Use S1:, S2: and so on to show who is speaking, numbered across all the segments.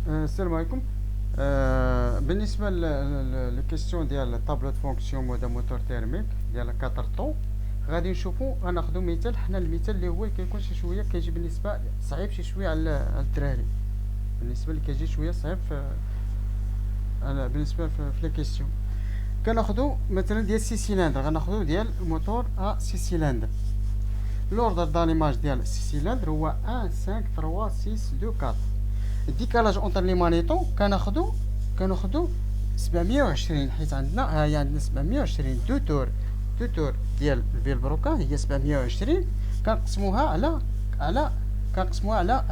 S1: السلام عليكم. بالنسبه للكيستيون ديال طابلو دو فونكسيون مود موتور تيرميك ديال 4 طو، غادي نشوفو غناخدو مثال. حنا المثال اللي هو كيكون شي شويه كيجي بالنسبه صعيب شي شويه على الدراري، بالنسبه اللي كيجي شويه صعيب بالنسبه في لي كيستيون. كناخدو مثلا ديال 6 سيلندر، غناخدو ديال موتور 6 سيلندر. لوردر داليماج ديال 6 سيلندر هو 1 5 3 6 2 4. الديكالاج اونتر لي مانيطو كناخدو 720، حيت عندنا ها هي عندنا 720 دو تور ديال الفيل بروكا هي 720. كنقسموها على كنقسموها على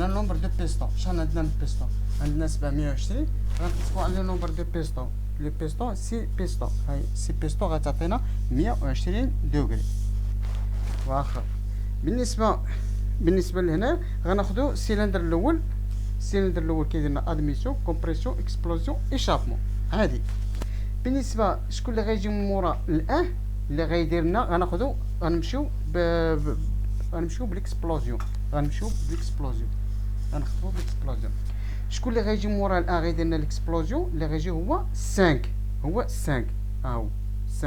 S1: نومبر دو بيستون. شحال عندنا من بيستون؟ عندنا 720. غنقسمو على نومبر دو بيستون. لي بيستون 6 بيستون، هاي 6 بيستون غتعطينا 120 دوغري. واخا بالنسبه لهنا غناخدو السيلندر الاول. السيلندر الاول كيدير لنا ادميسيون كومبريسيون اكسبلوزيون ايشابمون عادي. بالنسبه شكون اللي غيجي من مورا الان اللي غيدير لنا غنمشيو بالاكسبلوزيون. غنخدمو بالاكسبلوزيون. شكون اللي غيجي من مورا الان غيدير لنا الاكسبلوزيون؟ اللي غيجي هو 5. هو 5 هو 5،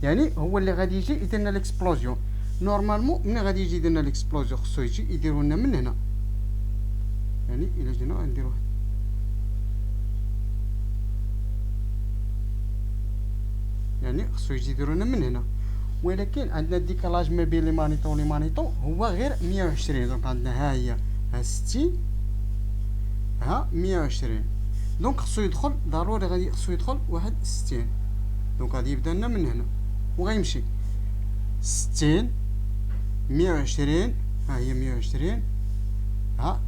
S1: يعني هو اللي غادي يجي يدير لنا الاكسبلوزيون. نورمالمون ملي غادي يجي يدير لنا الاكسبلوزيون خصو يجي يديرو لنا من هنا. يعني الا جينا غنديرو يعني خصو يجي يديرو لنا من هنا، ولكن عندنا الديكالاج ما بين لي مانيطو هو غير 120. دونك عندنا ها هي ها 60 ها 120. دونك خصو يدخل ضروري، غادي خصو يدخل واحد 60. دونك غادي يبدا لنا من هنا وغيمشي 60 120. ها هي 120 ها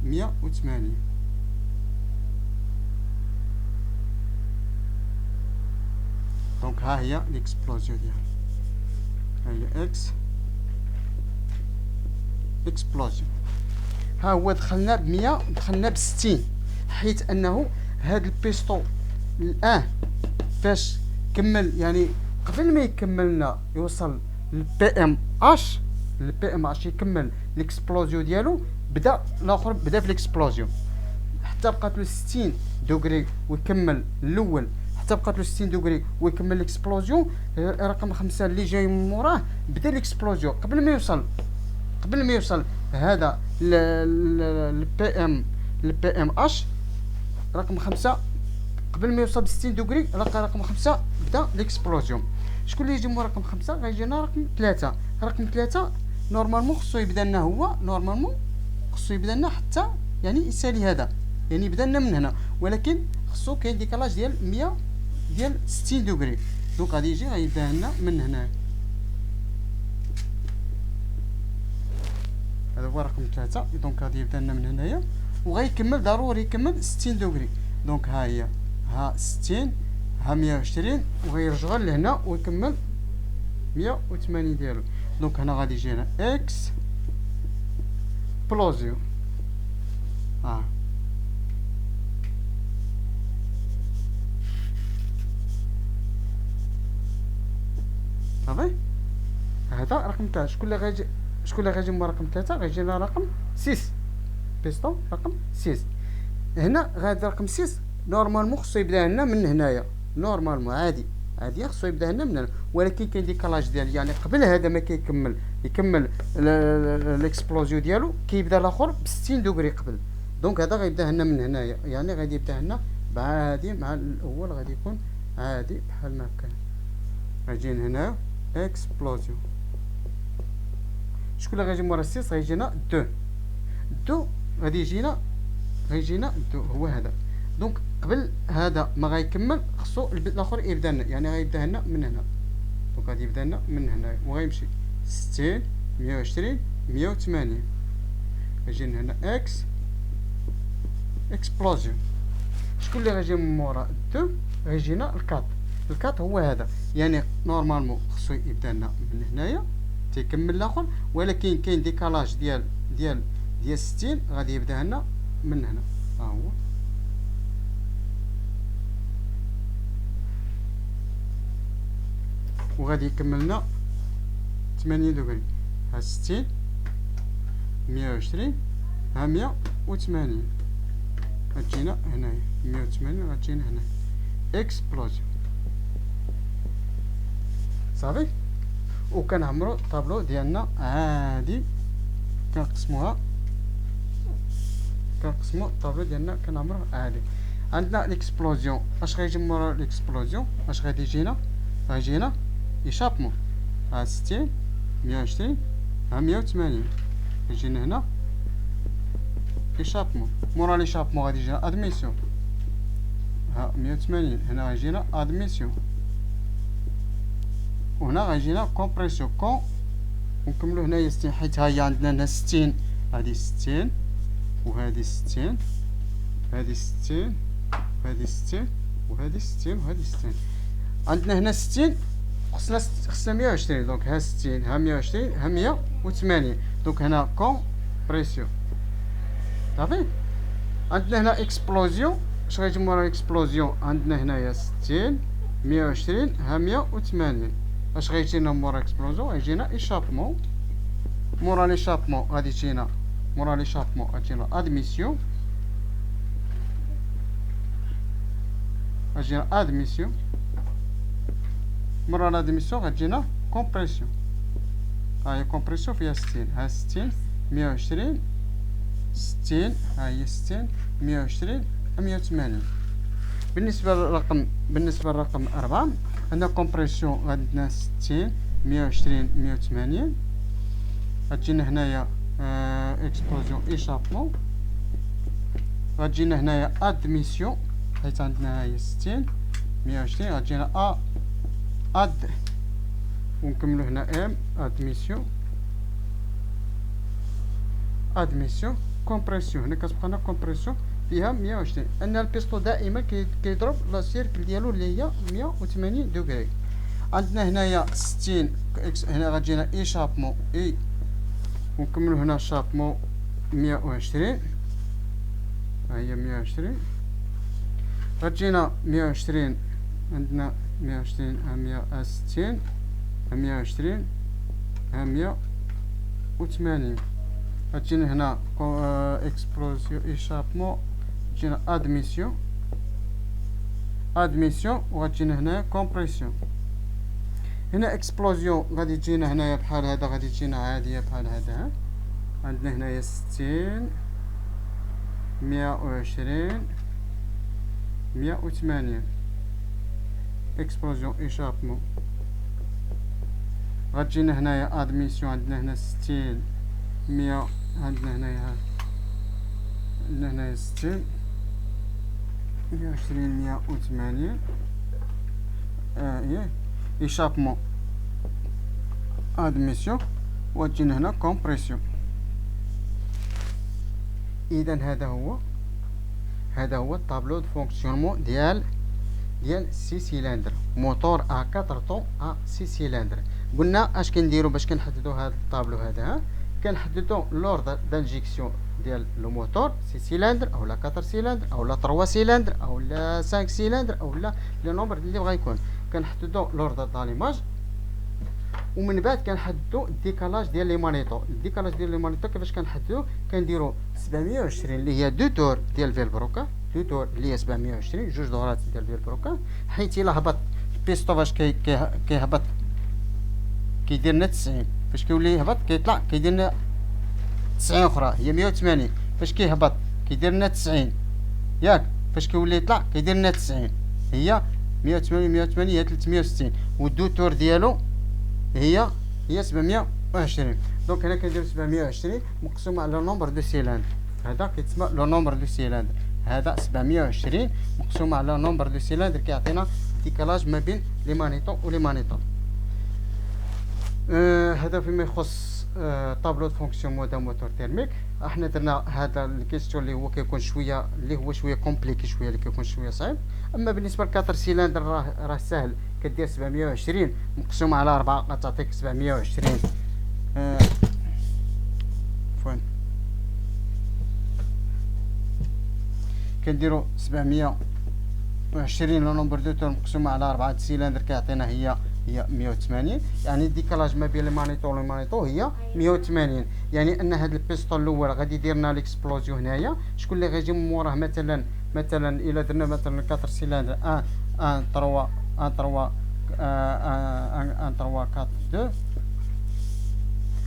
S1: 180. دونك ها هي ليكسبلوزيون ديالها. ها هي اكسبلوزيون. ها هو دخلنا ب 100 دخلنا ب 60، حيت انه هاد البيستون الان فاش كمل، يعني قبل ما يكملنا يوصل للبي ام اش يكمل الاكسبلوزيون ديالو، بدا الاخر بدا في الاكسبلوزيون حتى بقات له 60 دوغري ويكمل الاول، حتى بقات له 60 دوغري ويكمل الاكسبلوزيون. رقم 5 اللي جاي من موراه بدا الاكسبلوزيون قبل ما يوصل هذا البي ام اش. رقم 5 قبل ما يوصل ب 60 دوغري رقم 5 بدا الاكسبلوزيون. شكون اللي يجي مور رقم 5؟ غيجينا رقم 3. رقم 3 نورمالمون خصو يبدا لنا، هو نورمالمون خصو يبدا لنا حتى يعني يسالي هذا، يعني يبدا لنا من هنا، ولكن خصو كاين ديكالاج ديال 100 ديال 60 دوغري. دونك غادي يجي غيبدا لنا من هنا. هذا هو رقم 3. دونك غادي يبدا لنا من هنايا وغيكمل ضروري يكمل 60 دوغري. دونك ها هي ها 60 ها 120 وغيرجع لهنا ويكمل 180 ديالو. دونك هنا غادي يجينا اكس بلوزيون. صافي. هذا رقم 3. شكون اللي غيجي من رقم 3؟ غيجينا رقم 6 بيستون رقم 6. هنا غادي رقم 6 نورمالمون خصو يبدا لنا من هنايا، نورمالمون عادي خصو يبدا لنا من هنا، ولكن كاين ديكالاج ديال يعني قبل هذا ما يكمل الاكسبلوزيون ديالو كيبدا الاخر ب 60 دوغري قبل. دونك هذا غيبدا لنا من هنايا، يعني غادي يبدا لنا عادي مع الاول، غادي يكون عادي بحال ما كان. غيجي هنا اكسبلوزيون. شكون اللي غيجي مورا 6؟ غيجينا 2 غادي غيجينا 2 هو هذا. دونك قبل هذا ما غيكمل خصو البيت الاخر يبدا لنا، يعني غيبدا لنا من هنا. دونك غادي يبدا لنا من هنا وغيمشي 60 120 180. غيجي هنا اكسبلوزيون. شكون اللي غيجي من مورا 2؟ غيجينا الكات هو هذا، يعني نورمالمون خصو يبدا لنا من هنايا تيكمل الاخر، ولكن كاين ديكالاج ديال 60 غادي يبدا لنا من هنا. ها هو وغادي يكملنا 80 دوغري. ها 60 120 ها 180 غتجينا هنايا 180 غتجينا هنا اكسبلوزيون صافي. وكنعمرو الطابلو ديالنا عادي كنقسمو الطابلو ديالنا كنعمروه عادي. عندنا ليكسبلوزيون، اش غيجي مورا ليكسبلوزيون؟ اش غادي يجينا؟ غيجينا ايشابمون ها 60 120 ها 180 يجينا هنا ايشابمون. مورا ليشابمون غادي يجينا ادميسيون ها 180 هنا غيجينا ادميسيون وهنا غيجينا كومبريسيون كون. ونكملو هنايا 60 حيت ها هي عندنا هنا 60 هادي 60 وهادي 60 هادي 60 وهادي 60 وهادي 60 وهادي 60. عندنا هنا 60 خصنا 120 دونك ها 60 ها 120 ها 180 دونك هنا كومبريسيون صافي. عندنا هنا اكسبلوزيون، اش غيجي مورا اكسبلوزيون؟ عندنا هنايا 60 120 ها 180 اش غيجينا مورا اكسبلوزيون؟ غيجينا ايشابمون. مورا ليشابمون غادي تجينا مورا ليشابمون غتجينا ادميسيون غتجينا ادميسيون. مورا لادميسيون غتجينا كومبريسيون ها هي كومبريسيون فيها 60 ها 60 120 60 ها هي 60 120 180. بالنسبة للرقم 4 عندنا كومبريسيون عندنا 60 120 180 غتجينا هنايا اكسبلوزيون ايشابمون غتجينا هنايا ادميسيون حيت عندنا هي 60 120 غتجينا اد ونكملو هنا ام ادميسيون كومبريسيون. هنا كتبقى لنا كومبريسيون فيها 120 ان البيستو دائما كيضرب لا سيركل ديالو اللي هي 180 دوغري. عندنا هنايا 60 هنا غتجينا ايشابمون اي ونكملو هنا شابمون 120 ها هي 120 غتجينا 120 عندنا 120 ها 160 ها 120 ها 180 غتجينا هنا اكسبلوزيون ايشابمون تجينا ادميسيون وغتجينا هنا كومبريسيون. هنا اكسبلوزيون غادي تجينا هنايا بحال هذا غادي تجينا عاديه بحال هذا. عندنا هنايا 60 120 180 اكسبلوزيون ايشابمون غتجينا هنايا ادميسيون عندنا هنا 60 100 عندنا هنايا 60 120 180 هي ايشابمون ادميسيون وتجينا هنا كومبريسيون. اذا هذا هو الطابلو دو فونكسيونمون ديال سي سيلندر موتور ا 4 طون ا سي سيلندر. قلنا اش كنديروا باش كنحددوا هذا الطابلو هذا؟ كنحددوا لوردر دانجيكسيون ديال لو موتور سي سيلندر او لا 4 سيلندر او لا 3 سيلندر او لا 5 سيلندر او لا لو نومبر اللي بغا يكون. كنحددوا لوردر داليماج ومن بعد كنحددوا الديكالاج ديال لي مانيطو. الديكالاج ديال لي مانيطو كيفاش كنحددوا؟ كنديروا 720 اللي هي دو تور ديال فيلبروكا، دو تور اللي هي 720 جوج دورات ديال فيلبروكا. حيت الا هبط البيستو فاش كيهبط كيدير لنا 90 فاش كيولي يهبط كيطلع كيدير لنا 90 اخرى هي 180 فاش كيهبط كيدير لنا 90 ياك فاش كيولي يطلع كيدير لنا 90 هي 180 هي 360 والدو تور ديالو هي 720. دونك هنا كندير 720 مقسوم على نومبر دو سيلندر هذا كيتسمى لو نومبر دو سيلندر. هذا 720 مقسوم على نومبر دو سيلندر كيعطينا ديكالاج ما بين لي مانيطو و لي مانيطو. هذا فيما يخص طابلو دو فونكسيون موديل موتور تيرميك. احنا درنا هذا الكيستيون اللي هو كيكون شويه كومبليكي شويه اللي كيكون شويه صعيب. اما بالنسبه ل4 سيلندر راه سهل كدير 720 مقسوم على 4 غتعطيك 720 فين كنديرو 720 لو نومبر دو تور مقسوم على 4 سيلندر كيعطينا هي هي 180. يعني الديكالاج ما بين المانيطو والمانيطو هي 180. يعني ان هذا البيستون الاول غادي يدير لنا ليكسبلوزيون هنايا. شكون اللي غيجي من موراه؟ مثلا الا درنا مثلا 4 سيلندر 1 1 3 1 3 1 3 4 2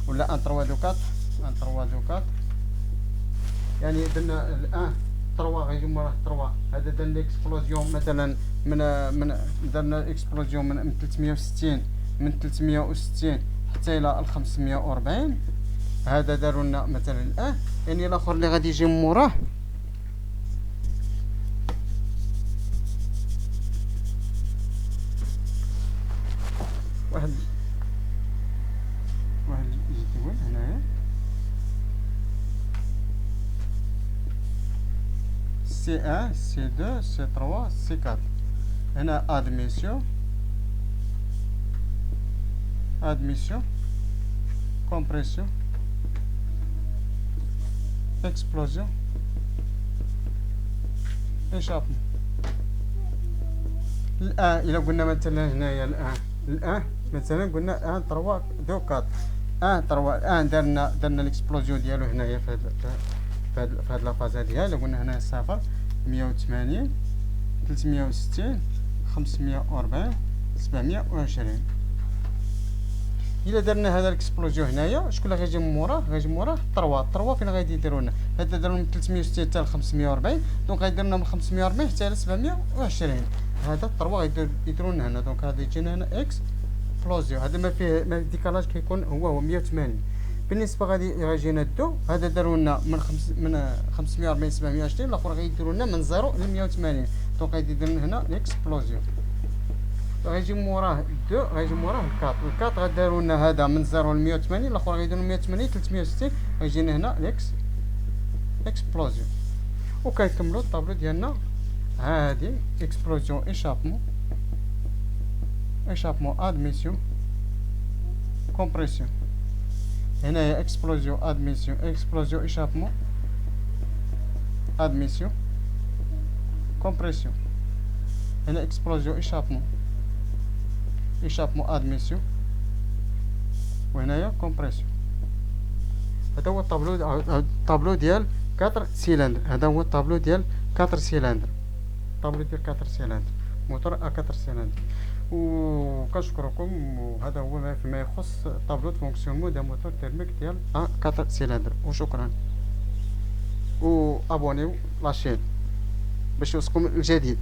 S1: ولا 1 3 2 4 1 3 2 4. يعني درنا الان 3 غيجي مراه 3. هذا درنا ليكسبلوزيون مثلا من درنا اكسبلوزيون من 360 من 360 حتى الى 540. هذا داروا لنا مثلا الان. يعني الاخر اللي غادي يجي من موراه واحد الجدول هنايا C1 C2 C3 C4. هنا admission compression explosion échappement. الآن إلا قلنا مثلا هنايا الآن مثلا قلنا 1 3 2 4 1 3. الآن درنا الاكسبلوزيون ديالو هنايا في هاد لافاز هادي. إلا قلنا هنا 0 180 360 540 720. الا درنا هذا الاكسبلوزيون هنايا شكون اللي غيجي من موراه؟ غيجي من موراه 3 فين غادي يديروا لنا؟ هذا داروا من 360 حتى ل 540. دونك غيدير لنا من 540 حتى ل 720. هذا 3 غيديروا لنا هنا. دونك هذا يجينا هنا اكسبلوزيون. هذا ما فيه ما الديكالاج كيكون هو 180. بالنسبه غيجينا الدو. هذا داروا لنا من 540 720. الاخر غيديروا لنا من 0 ل 180. دونك غيدير لنا هنا الاكسبلوزيون. غيجي موراه 2 غيجي موراه 4 غداروا لنا هذا من 0 ل 180. الاخر غيديروا 180 360. غيجينا هنا اكسبلوزيون. وكيكملوا الطابلو ديالنا. هادي اكسبلوزيون ايشابمون ادميسيون كومبريسيون. هنايا اكسبلوزيون ادميسيون اكسبلوزيون ايشابمون ادميسيون كومبريسيون. هنا اكسبلوزيون ايشابمون ادميسيون وهنايا كومبريسيون. هذا هو الطابلو ديال 4 سيلندر. هذا هو الطابلو ديال 4 سيلندر. الطابلو ديال 4 سيلندر موتور 4 سيلندر. وكنشكركم. وهذا هو فيما يخص طابلو فونكسيونمون ديال موتور تيرميك ديال 4 سيلندر. وشكرا. وابونيو لاشين باش يوصلكم الجديد.